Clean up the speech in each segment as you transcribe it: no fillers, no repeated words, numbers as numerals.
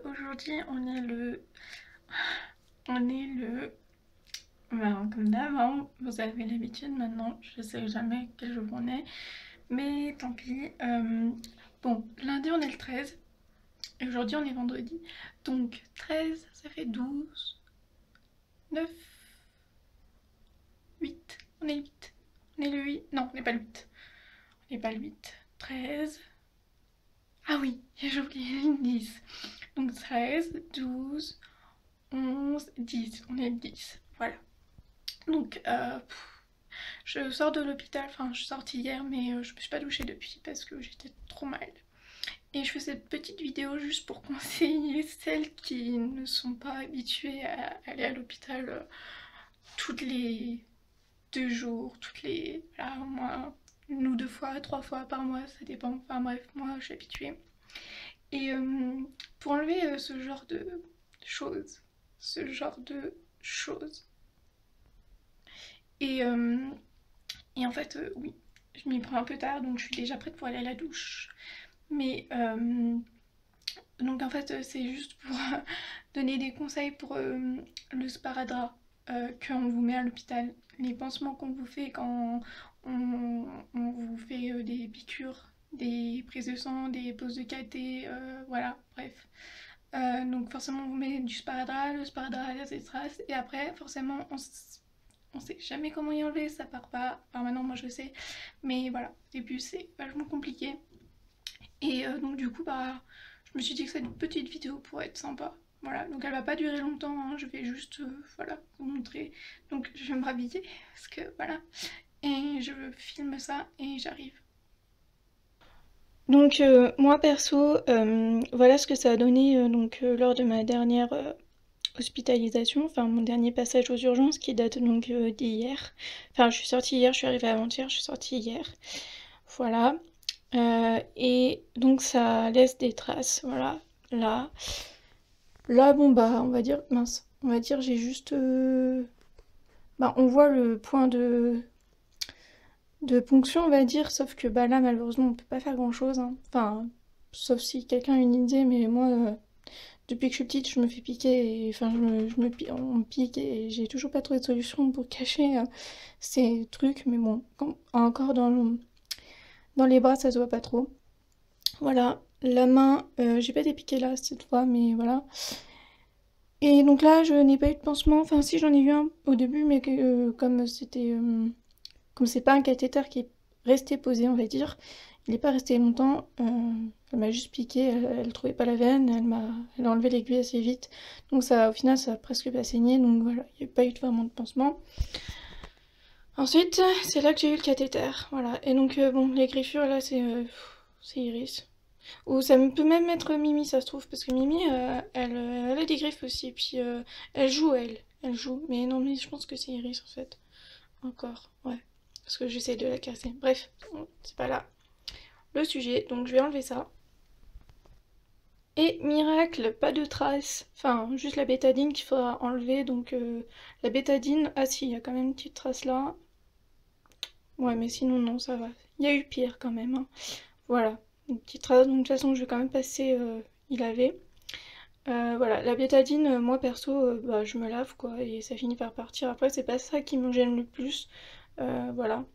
aujourd'hui on est le ben, comme d'hab, hein, vous avez l'habitude maintenant, je sais jamais quel jour on est, mais tant pis. Bon, lundi on est le 13 et aujourd'hui on est vendredi, donc 13 ça fait 12, 9, 8, on est le 8, on est le 8, non on n'est pas le 8, on n'est pas le 8, 13, ah oui, j'ai oublié le 10, donc 13, 12, 11, 10, on est le 10, voilà. Donc je sors de l'hôpital, enfin je suis sortie hier mais je me suis pas douchée depuis parce que j'étais trop mal. Et je fais cette petite vidéo juste pour conseiller celles qui ne sont pas habituées à aller à l'hôpital toutes les 2 jours, toutes les... voilà, au moins 1 ou 2 fois, 3 fois par mois, ça dépend. Enfin bref, moi je suis habituée. Et pour enlever ce genre de choses, et, en fait, oui, je m'y prends un peu tard, donc je suis déjà prête pour aller à la douche. Mais donc en fait, c'est juste pour donner des conseils pour le sparadrap qu'on vous met à l'hôpital. Les pansements qu'on vous fait quand on vous fait des piqûres, des prises de sang, des poses de caté, voilà, bref. Donc forcément on vous met du sparadrap, le sparadrap laisse des traces, et après forcément on sait jamais comment y enlever, ça part pas. Enfin maintenant moi je sais, mais voilà, au début c'est vachement compliqué. Et donc du coup bah je me suis dit que cette petite vidéo pourrait être sympa. Voilà, donc elle va pas durer longtemps, hein, je vais juste voilà, vous montrer. Donc je vais me rhabiller parce que voilà. Et je filme ça et j'arrive. Donc moi perso, voilà ce que ça a donné lors de ma dernière hospitalisation, enfin mon dernier passage aux urgences qui date donc d'hier. Enfin je suis sortie hier, je suis arrivée avant-hier, je suis sortie hier. Voilà. Et donc ça laisse des traces, voilà. Là bon bah on va dire, mince, on va dire j'ai juste... bah on voit le point de ponction on va dire, sauf que bah là malheureusement on peut pas faire grand chose, hein. Enfin, sauf si quelqu'un a une idée, mais moi... depuis que je suis petite, je me fais piquer, et, enfin, on me pique et j'ai toujours pas trouvé de solution pour cacher ces trucs. Mais bon, encore dans les bras, ça se voit pas trop. Voilà, la main, j'ai pas été piquée là cette fois, mais voilà. Et donc là, je n'ai pas eu de pansement. Enfin, si j'en ai eu un au début, mais comme comme c'est pas un cathéter qui est resté posé, on va dire, il n'est pas resté longtemps. Elle m'a juste piqué, elle trouvait pas la veine, elle a enlevé l'aiguille assez vite. Donc ça, au final, ça a presque pas saigné. Donc voilà, il n'y a pas eu vraiment de pansement. Ensuite, c'est là que j'ai eu le cathéter. Voilà. Et donc, bon, les griffures, là, c'est Iris. Ou ça peut même être Mimi, ça se trouve, parce que Mimi, elle a des griffes aussi. Et puis, elle joue, elle. Elle joue. Mais non, mais je pense que c'est Iris, en fait. Encore, ouais. Parce que j'essaie de la casser. Bref, c'est pas là le sujet. Donc, je vais enlever ça. Et miracle, pas de traces. Enfin, juste la bétadine qu'il faudra enlever. Donc, la bétadine... Ah si, il y a quand même une petite trace là. Ouais, mais sinon, non, ça va. Il y a eu pire quand même, hein. Voilà. Une petite trace. Donc, de toute façon, je vais quand même passer y laver. Voilà, la bétadine, moi perso, bah, je me lave quoi, et ça finit par partir. Après, c'est pas ça qui me gêne le plus. Voilà.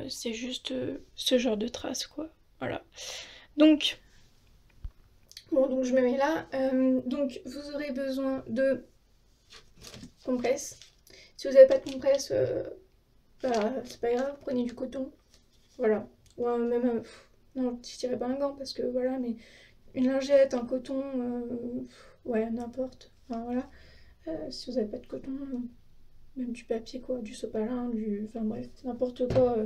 C'est juste ce genre de traces quoi. Voilà. Donc, bon, donc je me mets là. Donc, vous aurez besoin de compresse. Si vous n'avez pas de compresse, bah, c'est pas grave, prenez du coton. Voilà. Ou même, non, je dirais pas un gant parce que voilà, mais une lingette, un coton, ouais, n'importe. Enfin voilà. Si vous n'avez pas de coton, même du papier quoi, du sopalin, enfin bref, n'importe quoi.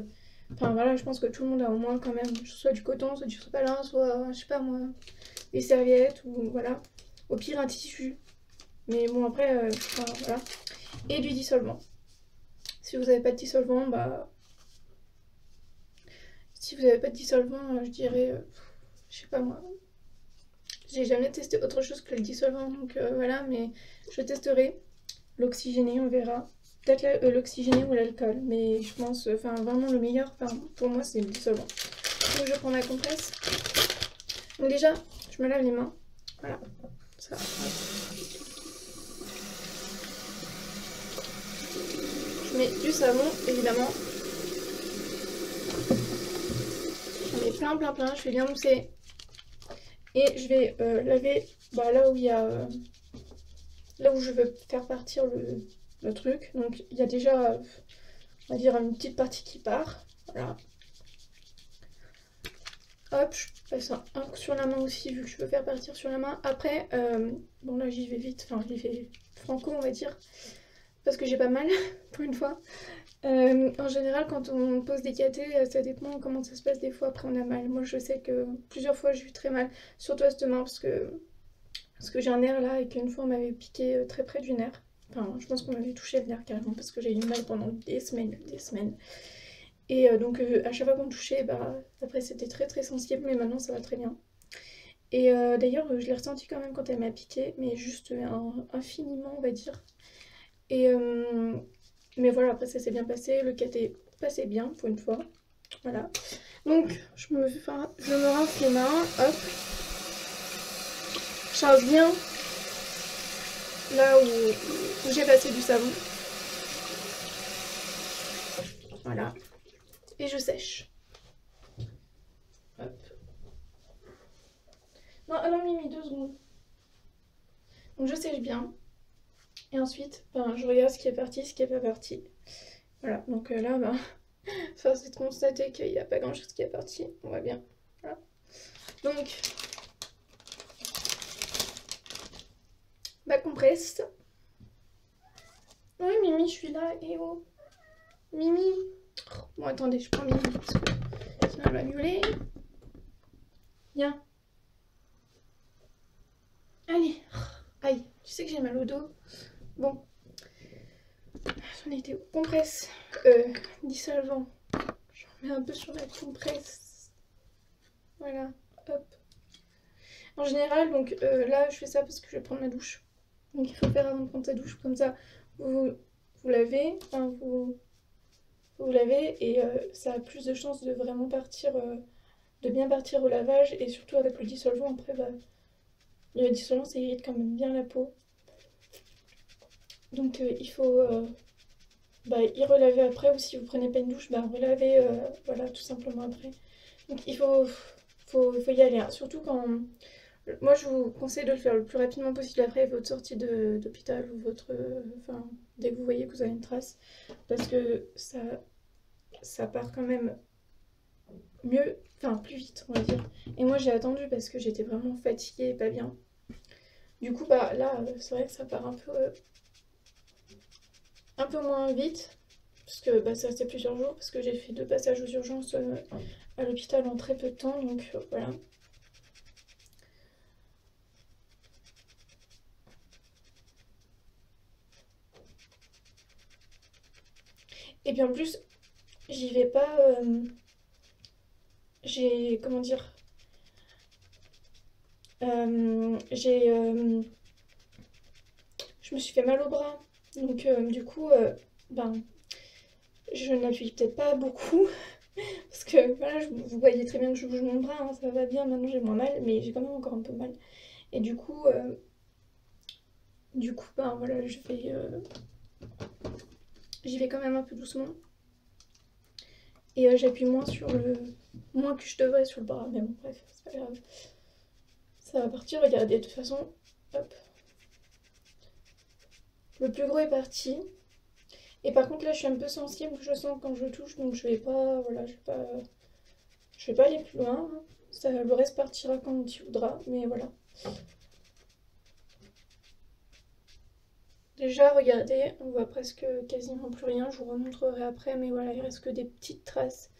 Enfin voilà, je pense que tout le monde a au moins quand même soit du coton, soit du sopalin, soit, je sais pas moi, des serviettes ou voilà. Au pire un tissu. Mais bon après, enfin, voilà. Et du dissolvant. Si vous n'avez pas de dissolvant, bah... Si vous n'avez pas de dissolvant, je dirais... je sais pas moi. J'ai jamais testé autre chose que le dissolvant, donc voilà, mais je testerai. L'oxygéné, on verra. Peut-être l'oxygéné ou l'alcool, mais je pense, enfin vraiment le meilleur, pour moi c'est le dissolvant. Donc je prends ma compresse. Donc déjà, je me lave les mains. Voilà, ça. Je mets du savon, évidemment. J'en mets plein, plein, plein. Je vais bien mousser. Et je vais laver là où il y a... là où je veux faire partir le truc. Donc il y a déjà, on va dire, une petite partie qui part. Voilà. Hop, je passe un coup sur la main aussi, vu que je veux faire partir sur la main. Après, bon là j'y vais vite, enfin j'y vais franco on va dire, parce que j'ai pas mal, pour une fois. En général, quand on pose des cathés, ça dépend comment ça se passe, des fois après on a mal. Moi je sais que plusieurs fois j'ai eu très mal, surtout à cette main, parce que j'ai un nerf là, et qu'une fois on m'avait piqué très près du nerf. Enfin, je pense qu'on m'avait touché le nerf carrément, parce que j'ai eu mal pendant des semaines, des semaines. Et donc à chaque fois qu'on me touchait, après c'était très très sensible, mais maintenant ça va très bien. Et d'ailleurs je l'ai ressenti quand même quand elle m'a piqué, mais juste infiniment on va dire. Et mais voilà, après ça s'est bien passé, le caté passait bien pour une fois. Voilà. Donc je me rince les mains, hop. Je charge bien là où j'ai passé du savon. Voilà. Et je sèche. Hop. Non, ah non, Mimi, 2 secondes. Donc je sèche bien. Et ensuite, je regarde ce qui est parti, ce qui est pas parti. Voilà, donc là, force est de constater qu'il n'y a pas grand chose qui est parti. On va bien. Voilà. Donc, ma compresse. Oui, Mimi, je suis là. Et oh, Mimi. Oh, bon, attendez, je prends Mimi parce que sinon elle va miauler. Viens. Allez. Aïe, tu sais que j'ai mal au dos. Bon. J'en étais où? Compresse. Dissolvant. J'en mets un peu sur la compresse. Voilà. Hop. En général, donc là, je fais ça parce que je vais prendre ma douche. Donc il faut le faire avant de prendre sa douche. Comme ça, vous lavez. Enfin, vous lavez et ça a plus de chances de vraiment partir, de bien partir au lavage. Et surtout avec le dissolvant, après, le dissolvant, ça irrite quand même bien la peau. Donc il faut y relaver après. Ou si vous prenez pas une douche, relavez voilà, tout simplement après. Donc il faut y aller. Hein. Surtout quand... Moi, je vous conseille de le faire le plus rapidement possible après votre sortie d'hôpital ou votre... Enfin, dès que vous voyez que vous avez une trace. Parce que ça part quand même mieux, enfin plus vite, on va dire. Et moi, j'ai attendu parce que j'étais vraiment fatiguée et pas bien. Du coup, là, c'est vrai que ça part un peu moins vite. Parce que ça restait plusieurs jours. Parce que j'ai fait 2 passages aux urgences à l'hôpital en très peu de temps. Donc voilà. Et puis en plus, j'y vais pas... j'ai... Comment dire je me suis fait mal au bras. Donc du coup, je n'appuie peut-être pas beaucoup. Parce que voilà, vous voyez très bien que je bouge mon bras, hein, ça va bien, maintenant j'ai moins mal, mais j'ai quand même encore un peu mal. Et du coup, voilà, j'y vais quand même un peu doucement. Et j'appuie moins moins que je devrais sur le bras, mais bon, bref, c'est pas grave. Ça va partir, regardez, de toute façon, hop. Le plus gros est parti. Et par contre, là, je suis un peu sensible, je sens quand je touche, donc je vais pas, voilà, je vais pas aller plus loin. Ça, le reste partira quand il voudra, mais voilà. Déjà, regardez, on voit presque quasiment plus rien. Je vous remontrerai après, mais voilà, il reste que des petites traces.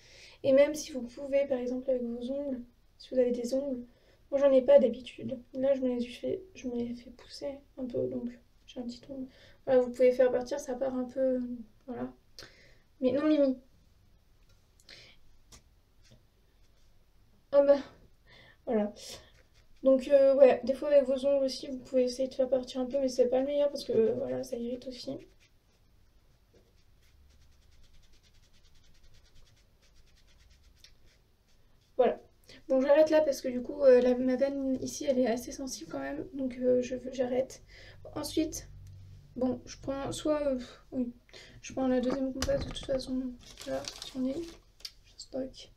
Et même si vous pouvez, par exemple, avec vos ongles, si vous avez des ongles, moi j'en ai pas d'habitude. Là, je me les ai fait pousser un peu, donc j'ai un petit ongle. Voilà, vous pouvez faire partir, ça part un peu, voilà. Mais non, Mimi. Ah voilà. Donc ouais, des fois avec vos ongles aussi, vous pouvez essayer de faire partir un peu, mais c'est pas le meilleur parce que voilà, ça irrite aussi. Voilà. Bon, j'arrête là parce que du coup, ma veine ici, elle est assez sensible quand même, donc j'arrête. Ensuite, bon, je prends soit... oui, je prends la deuxième compresse de toute façon. Voilà, j'en ai. Je stocke.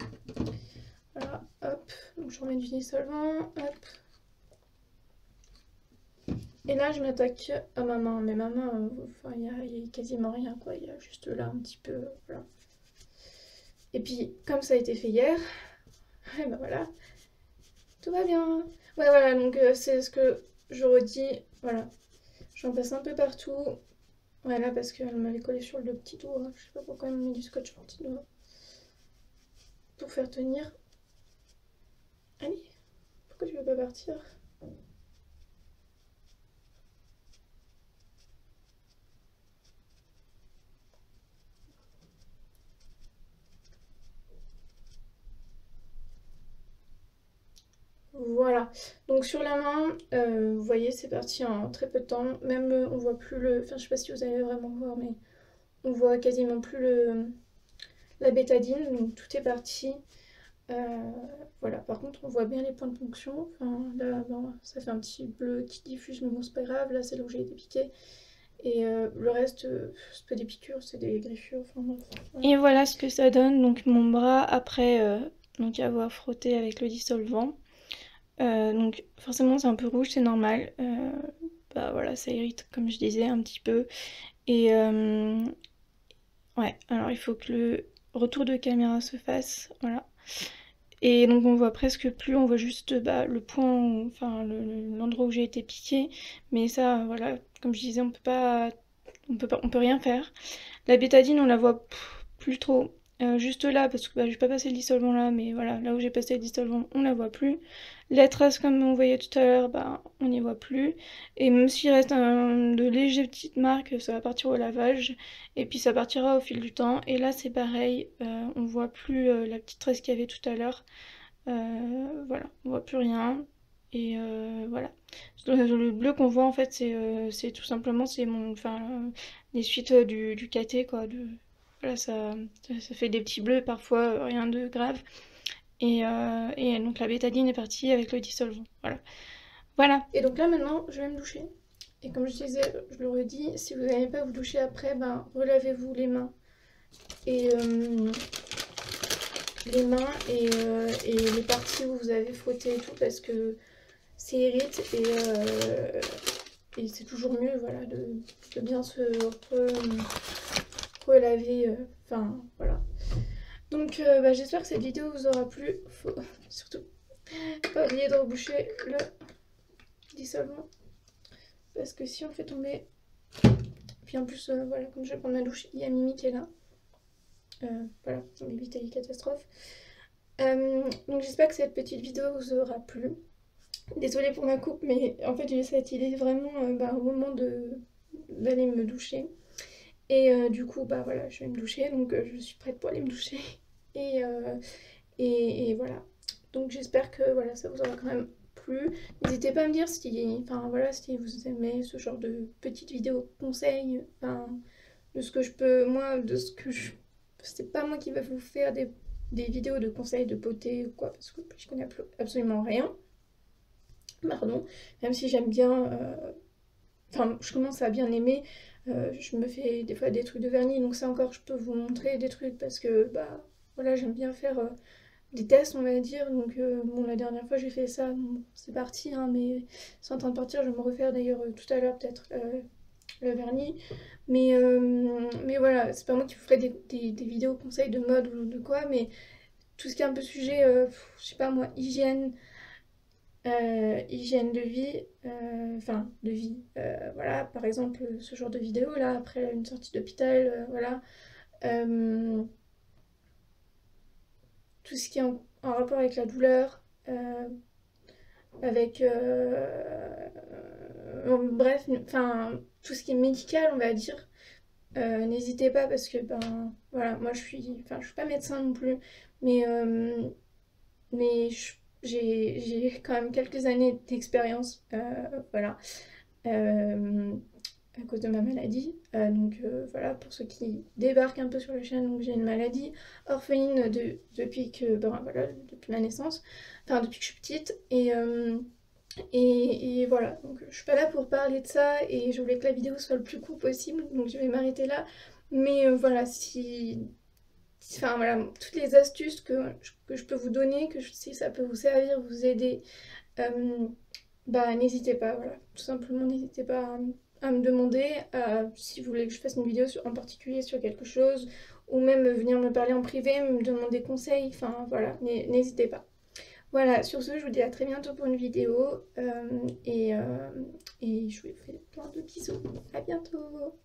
Voilà, hop. Donc je remets du dissolvant, hop. Et là, je m'attaque à ma main. Mais ma main, enfin, il y a quasiment rien, quoi. Il y a juste là un petit peu, voilà. Et puis, comme ça a été fait hier, et ben voilà, tout va bien. Ouais, voilà, donc c'est ce que je redis, voilà. J'en passe un peu partout. Voilà, parce qu'elle m'avait collé sur le petit doigt. Je sais pas pourquoi elle me met du scotch sur le petit doigt. Pour faire tenir. Allez, pourquoi tu veux pas partir? Voilà, donc sur la main, vous voyez, c'est parti en très peu de temps. Même on voit plus le. Enfin, je sais pas si vous allez vraiment voir, mais on voit quasiment plus la bétadine, donc tout est parti. Euh, voilà, par contre, on voit bien les points de ponction. Enfin, là, bon, ça fait un petit bleu qui diffuse, mais bon, c'est pas grave. Là, c'est là où j'ai été piquée. Et le reste, c'est pas des piqûres, c'est des griffures. Enfin, bref, voilà. Et voilà ce que ça donne, donc mon bras après donc avoir frotté avec le dissolvant. Donc forcément c'est un peu rouge, c'est normal. Bah voilà, ça irrite comme je disais un petit peu. Et ouais, alors il faut que le retour de caméra se fasse, voilà. Et donc on voit presque plus, on voit juste bah, le point, enfin l'endroit où j'ai été piquée. Mais ça, voilà, comme je disais, on peut rien faire. La bétadine, on la voit plus trop. Juste là, parce que bah, j'ai pas passé le dissolvant là, mais voilà, là où j'ai passé le dissolvant, on la voit plus. La trace, comme on voyait tout à l'heure, bah, on n'y voit plus. Et même s'il reste de légères petites marques, ça va partir au lavage. Et puis ça partira au fil du temps. Et là, c'est pareil, on voit plus la petite trace qu'il y avait tout à l'heure. Voilà, on voit plus rien. Et voilà. Le bleu qu'on voit en fait, c'est tout simplement les suites du caté quoi. Voilà, ça fait des petits bleus parfois, rien de grave. Et donc la bétadine est partie avec le dissolvant. Voilà. Voilà. Et donc là maintenant, je vais me doucher. Et comme je disais, je le redis, si vous n'allez pas vous doucher après, ben relavez-vous et et les parties où vous avez frotté et tout parce que ça irrite et c'est toujours mieux voilà, de bien se relaver. Enfin voilà. Donc bah, j'espère que cette vidéo vous aura plu. Faut surtout pas oublier de reboucher le dissolvant parce que si on fait tomber. Puis en plus, voilà, comme je vais prendre ma douche, il y a Mimi qui est là. Voilà, pour éviter les catastrophes. Donc j'espère que cette petite vidéo vous aura plu. Désolée pour ma coupe, mais en fait j'ai eu cette idée vraiment au moment d'aller me doucher. Et du coup, bah voilà, je vais me doucher, donc je suis prête pour aller me doucher. Et, euh, et voilà. Donc j'espère que voilà, ça vous aura quand même plu. N'hésitez pas à me dire si, enfin, voilà, si vous aimez ce genre de petites vidéos conseils, enfin, de ce que je peux, moi, de ce que je... C'est pas moi qui va vous faire des vidéos de conseils de beauté ou quoi, parce que je connais absolument rien. Pardon, même si j'aime bien, enfin je commence à bien aimer, je me fais des fois des trucs de vernis, donc ça encore je peux vous montrer des trucs parce que bah voilà j'aime bien faire des tests on va dire, donc bon la dernière fois j'ai fait ça, bon, c'est parti hein, mais c'est en train de partir, je vais me refaire d'ailleurs tout à l'heure peut-être le vernis, mais voilà, c'est pas moi qui vous ferai des vidéos conseils de mode ou de quoi, mais tout ce qui est un peu sujet, je sais pas moi, hygiène de vie, enfin de vie, voilà, par exemple ce genre de vidéo là, après une sortie d'hôpital, voilà. Euh, tout ce qui est en rapport avec la douleur, avec, bref, enfin tout ce qui est médical, on va dire. N'hésitez pas parce que ben voilà, moi je suis pas médecin non plus, mais j'ai quand même quelques années d'expérience, voilà. Euh, à cause de ma maladie. Voilà, pour ceux qui débarquent un peu sur la chaîne, donc j'ai une maladie orpheline depuis que, ben, voilà, depuis ma naissance, enfin depuis que je suis petite. Et voilà, donc je suis pas là pour parler de ça et je voulais que la vidéo soit le plus court possible, donc je vais m'arrêter là. Mais voilà, enfin voilà, toutes les astuces que je peux vous donner, si ça peut vous servir, vous aider, euh, bah n'hésitez pas, voilà. Tout simplement, n'hésitez pas à me demander si vous voulez que je fasse une vidéo en particulier sur quelque chose, ou même venir me parler en privé, me demander conseil, enfin voilà, n'hésitez pas. Voilà, sur ce, je vous dis à très bientôt pour une vidéo, et je vous fais plein de bisous. À bientôt!